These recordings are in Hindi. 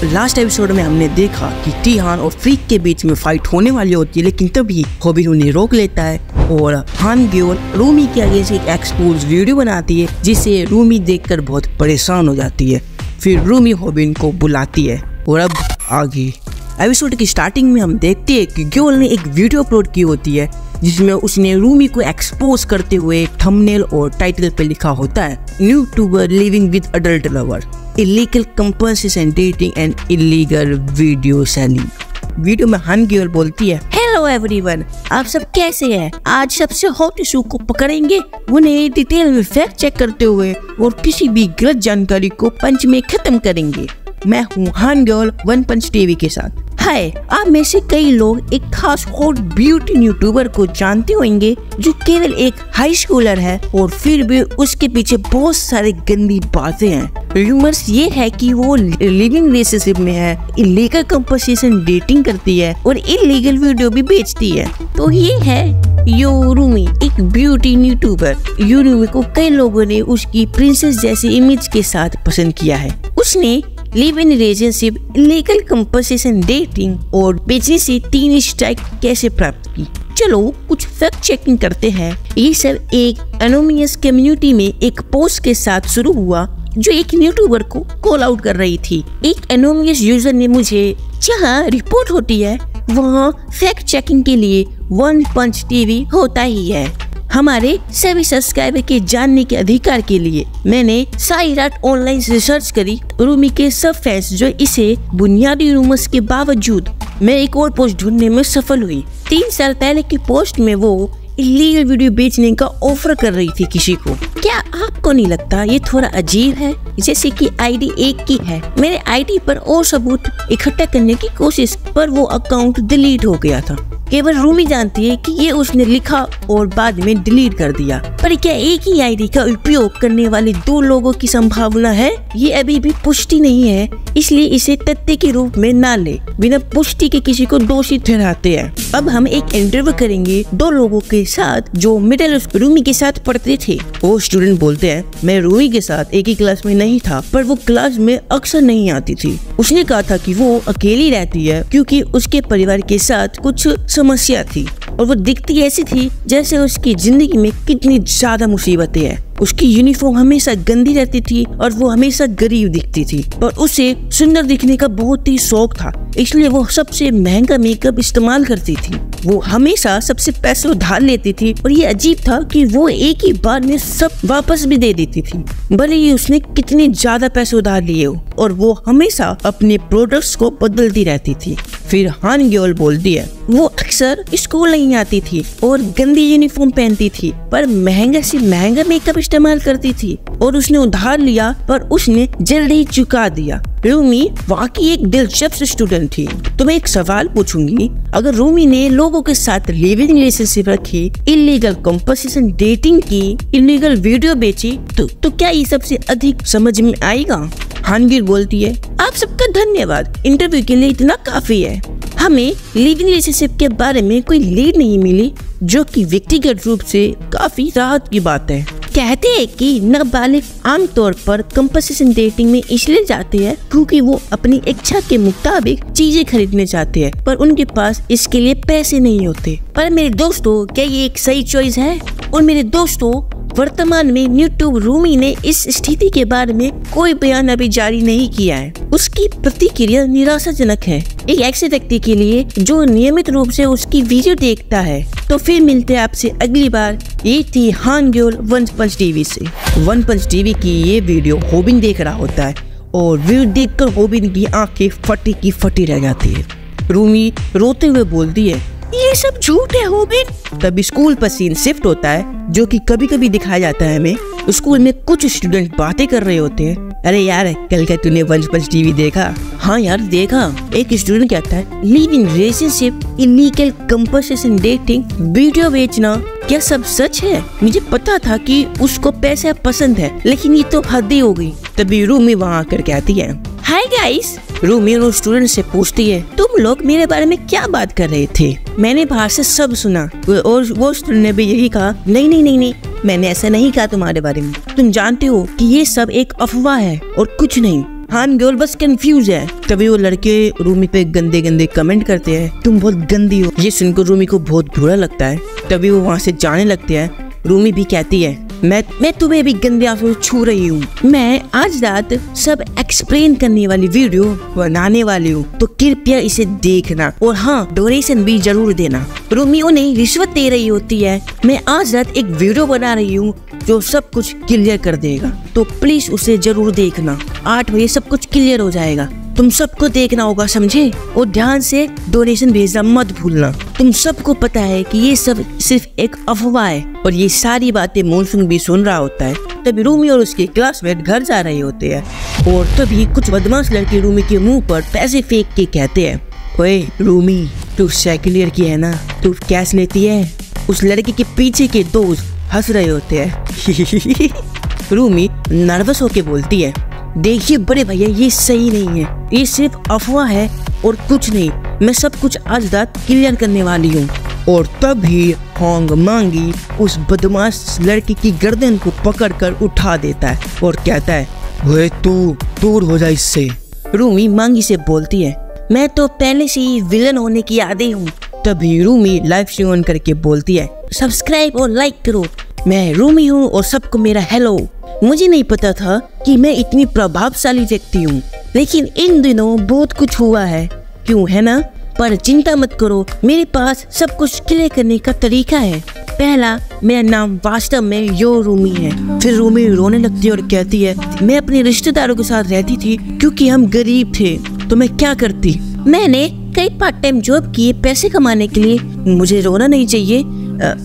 लास्ट एपिसोड में हमने देखा कि टीहान और फ्रीक के बीच में फाइट होने वाली होती है, लेकिन तभी होबिन उन्हें रोक लेता है और हान ग्योल रूमी के आगे से एक एक्सपोज वीडियो बनाती है, जिसे रूमी देखकर बहुत परेशान हो जाती है। फिर रूमी होबिन को बुलाती है और अब आगे एपिसोड की स्टार्टिंग में हम देखते हैं कि ग्योल ने एक वीडियो अपलोड की होती है, जिसमें उसने रूमी को एक्सपोज करते हुए थंबनेल और टाइटल पे लिखा होता है YouTuber living with adult lover, illegal compulsion dating and illegal video selling. Video में हान ग्योल बोलती है, हेलो एवरीवन, आप सब कैसे हैं? आज सबसे हॉट इशू को पकड़ेंगे, उन्हें डिटेल में फैक्ट चेक करते हुए और किसी भी गलत जानकारी को पंच में खत्म करेंगे। मैं हूँ हान ग्योल वन पंच टीवी के साथ। हाय, आप में से कई लोग एक खास हॉट ब्यूटी यूट्यूबर को जानते होंगे जो केवल एक हाई स्कूलर है और फिर भी उसके पीछे बहुत सारी गंदी बातें हैं। रूमर्स ये है कि वो लिविंग रिलेशनशिप में है, इलीगल कंपल्सन डेटिंग करती है और इलीगल वीडियो भी बेचती है। तो ये है यूरूमी, एक ब्यूटी यूट्यूबर। यूरूमी को कई लोगों ने उसकी प्रिंसेस जैसी इमेज के साथ पसंद किया है। उसने live in relationship, illegal compulsion dating और बेचने से 3 स्ट्राइक कैसे प्राप्त की। चलो कुछ फैक्ट चेकिंग करते हैं। ये सब एक एनोनिमस कम्युनिटी में एक पोस्ट के साथ शुरू हुआ जो एक यूट्यूबर को कॉल आउट कर रही थी। एक एनोनिमस यूजर ने मुझे जहाँ रिपोर्ट होती है वहाँ फैक्ट चेकिंग के लिए वन पंच टीवी होता ही है। हमारे सभी सब्सक्राइबर के जानने के अधिकार के लिए मैंने सारी रात ऑनलाइन रिसर्च करी। रूमी के सब फैंस जो इसे बुनियादी रूमर्स के बावजूद मैं एक और पोस्ट ढूंढने में सफल हुई। 3 साल पहले की पोस्ट में वो इलीगल वीडियो बेचने का ऑफर कर रही थी किसी को। क्या आपको नहीं लगता ये थोड़ा अजीब है? जैसे कि आईडी एक की है, मेरे आईडी पर और सबूत इकट्ठा करने की कोशिश पर वो अकाउंट डिलीट हो गया था। केवल रूमी जानती है कि ये उसने लिखा और बाद में डिलीट कर दिया। पर क्या एक ही आईडी का उपयोग करने वाले 2 लोगों की संभावना है? ये अभी भी पुष्टि नहीं है, इसलिए इसे तथ्य के रूप में ना ले। बिना पुष्टि के किसी को दोषी ठहराते हैं। अब हम एक इंटरव्यू करेंगे 2 लोगों के साथ जो मिडिल रूमी के साथ पढ़ते थे। वो स्टूडेंट बोलते हैं, मैं रूमी के साथ एक ही क्लास में नहीं था, पर वो क्लास में अक्सर नहीं आती थी। उसने कहा था कि वो अकेली रहती है क्योंकि उसके परिवार के साथ कुछ समस्या थी और वो दिखती ऐसी थी जैसे उसकी जिंदगी में कितनी ज्यादा मुसीबतें हैं। उसकी यूनिफॉर्म हमेशा गंदी रहती थी और वो हमेशा गरीब दिखती थी, पर उसे सुंदर दिखने का बहुत ही शौक था, इसलिए वो सबसे महंगा मेकअप इस्तेमाल करती थी। वो हमेशा सबसे पैसे उधार लेती थी और ये अजीब था कि वो एक ही बार में सब वापस भी दे देती थी, भले ही उसने कितने ज्यादा पैसे उधार लिए हो, और वो हमेशा अपने प्रोडक्ट्स को बदलती रहती थी। फिर हान ग्योल बोलती है, वो अक्सर स्कूल नहीं आती थी और गंदी यूनिफॉर्म पहनती थी, पर महंगा से महंगा मेकअप इस्तेमाल करती थी और उसने उधार लिया पर उसने जल्दी ही चुका दिया। रूमी वाकई एक दिलचस्प स्टूडेंट थी। तो मैं एक सवाल पूछूंगी, अगर रूमी ने लोगों के साथ लिविंग रिलेशनशिप रखी, इलीगल कंपल्सन डेटिंग की, इलीगल वीडियो बेची, तो क्या ये सबसे अधिक समझ में आएगा? हान ग्योल बोलती है, आप सबका धन्यवाद, इंटरव्यू के लिए इतना काफी है। हमें लिविंग रिलेशनशिप के बारे में कोई लीड नहीं मिली, जो कि व्यक्तिगत रूप से काफी राहत की बात है। कहते हैं कि नाबालिग आमतौर पर कंपल्सन डेटिंग में इसलिए जाते हैं क्योंकि वो अपनी इच्छा के मुताबिक चीजें खरीदने चाहते हैं, पर उनके पास इसके लिए पैसे नहीं होते। पर मेरे दोस्तों, क्या ये एक सही चॉइस है? और मेरे दोस्तों, वर्तमान में यूट्यूब रूमी ने इस स्थिति के बारे में कोई बयान अभी जारी नहीं किया है। उसकी प्रतिक्रिया निराशाजनक है एक ऐसे व्यक्ति के लिए जो नियमित रूप से उसकी वीडियो देखता है। तो फिर मिलते हैं आपसे अगली बार। ये थी हान ग्योल वन पंच टीवी से। वन पंच टीवी की ये वीडियो होबिन देख रहा होता है और वीडियो देखकर होबिन की आंखें फटी की फटी रह जाती है। रूमी रोते हुए बोलती है, ये सब झूठ है होबिन। तब स्कूल पर सीन शिफ्ट होता है जो कि कभी कभी दिखाया जाता है हमें। स्कूल में कुछ स्टूडेंट बातें कर रहे होते हैं, अरे यार कल क्या तूने वन पंच टीवी देखा? हाँ यार देखा। एक स्टूडेंट कहता है, live in relationship, illegal compulsion dating, video बेचना, क्या सब सच है? मुझे पता था कि उसको पैसा पसंद है, लेकिन ये तो हद ही हो गई। तभी रूमी वहाँ आकर कहती है, हाय गाइस। रूमी उन स्टूडेंट से पूछती है, तुम लोग मेरे बारे में क्या बात कर रहे थे? मैंने बाहर से सब सुना। और वो स्टूडेंट ने भी यही कहा, नहीं नहीं नहीं नहीं, मैंने ऐसा नहीं कहा तुम्हारे बारे में। तुम जानते हो कि ये सब एक अफवाह है और कुछ नहीं। हान ग्योल बस कंफ्यूज है। तभी वो लड़के रूमी पे गंदे गंदे कमेंट करते हैं, तुम बहुत गंदी हो। ये सुनकर रूमी को बहुत बुरा लगता है। तभी वो वहाँ से जाने लगते हैं। रूमी भी कहती है, मैं तुम्हें भी गंदे आंसू छू रही हूँ। मैं आज रात सब एक्सप्लेन करने वाली वीडियो बनाने वाली हूँ, तो कृपया इसे देखना और हाँ, डोनेशन भी जरूर देना। रूमी उन्हें रिश्वत दे रही होती है। मैं आज रात एक वीडियो बना रही हूँ जो सब कुछ क्लियर कर देगा, तो प्लीज उसे जरूर देखना। 8 बजे सब कुछ क्लियर हो जाएगा। तुम सबको देखना होगा, समझे? और ध्यान से डोनेशन भेजना मत भूलना। तुम सबको पता है कि ये सब सिर्फ एक अफवाह है। और ये सारी बातें मॉनसून भी सुन रहा होता है। तभी रूमी और उसके क्लासमेट घर जा रहे होते हैं और तभी कुछ बदमाश लड़के रूमी के मुंह पर पैसे फेंक के कहते हैं, ओए रूमी, तू सेकंड ईयर की है ना, तू कैश लेती है? उस लड़के के पीछे के दोस्त हंस रहे होते हैं। रूमी नर्वस होके बोलती है, देखिए बड़े भैया, ये सही नहीं है, ये सिर्फ अफवाह है और कुछ नहीं। मैं सब कुछ आज रात क्लियर करने वाली हूँ। और तभी होंग मांगी उस बदमाश लड़की की गर्दन को पकड़कर उठा देता है और कहता है, ओए तू दूर हो जा इससे। रूमी मांगी से बोलती है, मैं तो पहले से ही विलन होने की आदी हूँ। तभी रूमी लाइव स्ट्रीम ऑन करके बोलती है, सब्सक्राइब और लाइक करो, मैं रूमी हूँ और सबको मेरा हेलो। मुझे नहीं पता था कि मैं इतनी प्रभावशाली व्यक्ति हूँ, लेकिन इन दिनों बहुत कुछ हुआ है, क्यों है ना? पर चिंता मत करो, मेरे पास सब कुछ क्लियर करने का तरीका है। पहला, मेरा नाम वास्तव में यो रूमी है। फिर रूमी रोने लगती है और कहती है, मैं अपने रिश्तेदारों के साथ रहती थी क्योंकि हम गरीब थे, तो मैं क्या करती? मैंने कई पार्ट टाइम जॉब किए पैसे कमाने के लिए। मुझे रोना नहीं चाहिए।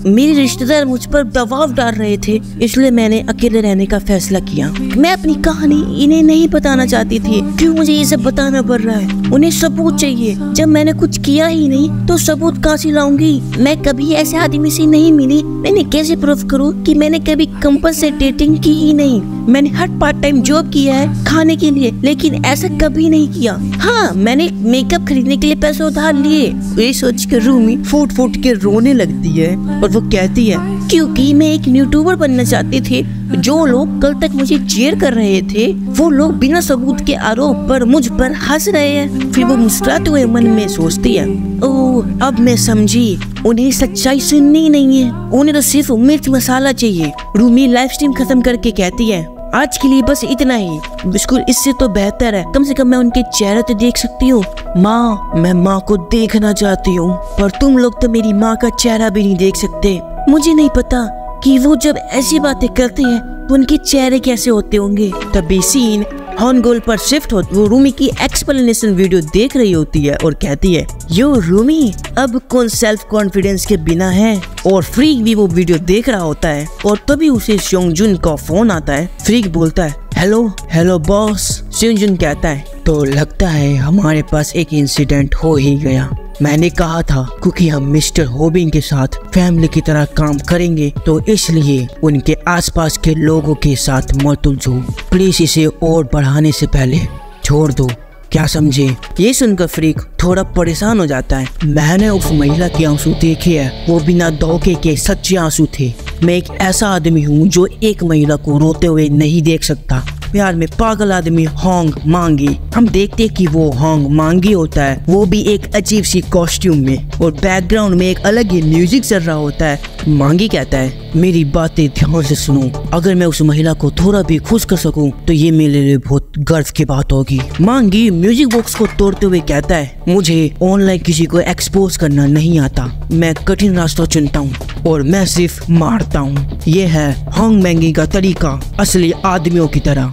मेरे रिश्तेदार मुझ पर दबाव डाल रहे थे, इसलिए मैंने अकेले रहने का फैसला किया। मैं अपनी कहानी इन्हें नहीं बताना चाहती थी। क्यों मुझे ये सब बताना पड़ रहा है? उन्हें सबूत चाहिए। जब मैंने कुछ किया ही नहीं तो सबूत कहाँ से लाऊंगी? मैं कभी ऐसे आदमी से नहीं मिली। मैंने कैसे प्रूफ करूँ कि मैंने कभी कंपल्सेटिंग की ही नहीं? मैंने हर पार्ट टाइम जॉब किया है खाने के लिए, लेकिन ऐसा कभी नहीं किया। हाँ, मैंने मेकअप खरीदने के लिए पैसे उधार लिए। ये सोच कर रूमी फूट फूट के रोने लगती है और वो कहती है, क्योंकि मैं एक यूट्यूबर बनना चाहती थी। जो लोग कल तक मुझे चीयर कर रहे थे, वो लोग बिना सबूत के आरोप पर मुझ पर हंस रहे हैं। फिर वो मुस्कुराते हुए मन में सोचती है, ओह अब मैं समझी, उन्हें सच्चाई सुननी नहीं है, उन्हें तो सिर्फ मिर्च मसाला चाहिए। रूमी लाइव स्ट्रीम खत्म करके कहती है, आज के लिए बस इतना ही। बिल्कुल इससे तो बेहतर है, कम से कम मैं उनके चेहरे तो देख सकती हूँ। माँ, मैं माँ को देखना चाहती हूँ, पर तुम लोग तो मेरी माँ का चेहरा भी नहीं देख सकते। मुझे नहीं पता कि वो जब ऐसी बातें करते हैं तो उनके चेहरे कैसे होते होंगे। तभी सीन हॉन गोल पर शिफ्ट हो। वो रूमी की एक्सप्लेनेशन वीडियो देख रही होती है और कहती है, यो रूमी, अब कौन सेल्फ कॉन्फिडेंस के बिना है? और फ्रीक भी वो वीडियो देख रहा होता है और तभी उसे स्योंगजुन का फोन आता है। फ्रीक बोलता है, हेलो बॉस। स्योंगजुन कहता है, तो लगता है हमारे पास एक इंसिडेंट हो ही गया। मैंने कहा था क्योंकि हम मिस्टर होबिंग के साथ फैमिली की तरह काम करेंगे, तो इसलिए उनके आसपास के लोगों के साथ मत उलझो। प्लीज इसे और बढ़ाने से पहले छोड़ दो, क्या समझे? ये सुनकर फ्रीक थोड़ा परेशान हो जाता है। मैंने उस महिला के आंसू देखे हैं, वो बिना धोखे के सच्चे आंसू थे। मैं एक ऐसा आदमी हूँ जो एक महिला को रोते हुए नहीं देख सकता। प्यार में पागल आदमी होंग मांगी। हम देखते कि वो होंग मांगी होता है, वो भी एक अजीब सी कॉस्ट्यूम में, और बैकग्राउंड में एक अलग ही म्यूजिक चल रहा होता है। मांगी कहता है, मेरी बातें ध्यान से सुनो, अगर मैं उस महिला को थोड़ा भी खुश कर सकूं तो ये मेरे लिए बहुत गर्व की बात होगी। मांगी म्यूजिक बॉक्स को तोड़ते हुए कहता है, मुझे ऑनलाइन किसी को एक्सपोज करना नहीं आता, मैं कठिन रास्ता चुनता हूँ और मैं सिर्फ मारता हूँ। ये है होंग मांगी का तरीका, असली आदमियों की तरह।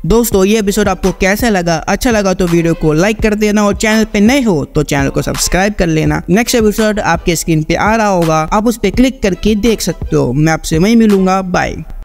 दोस्तों, ये एपिसोड आपको कैसा लगा? अच्छा लगा तो वीडियो को लाइक कर देना और चैनल पे नए हो तो चैनल को सब्सक्राइब कर लेना। नेक्स्ट एपिसोड आपके स्क्रीन पे आ रहा होगा, आप उस पे क्लिक करके देख सकते हो। मैं आपसे वहीं मिलूंगा, बाय।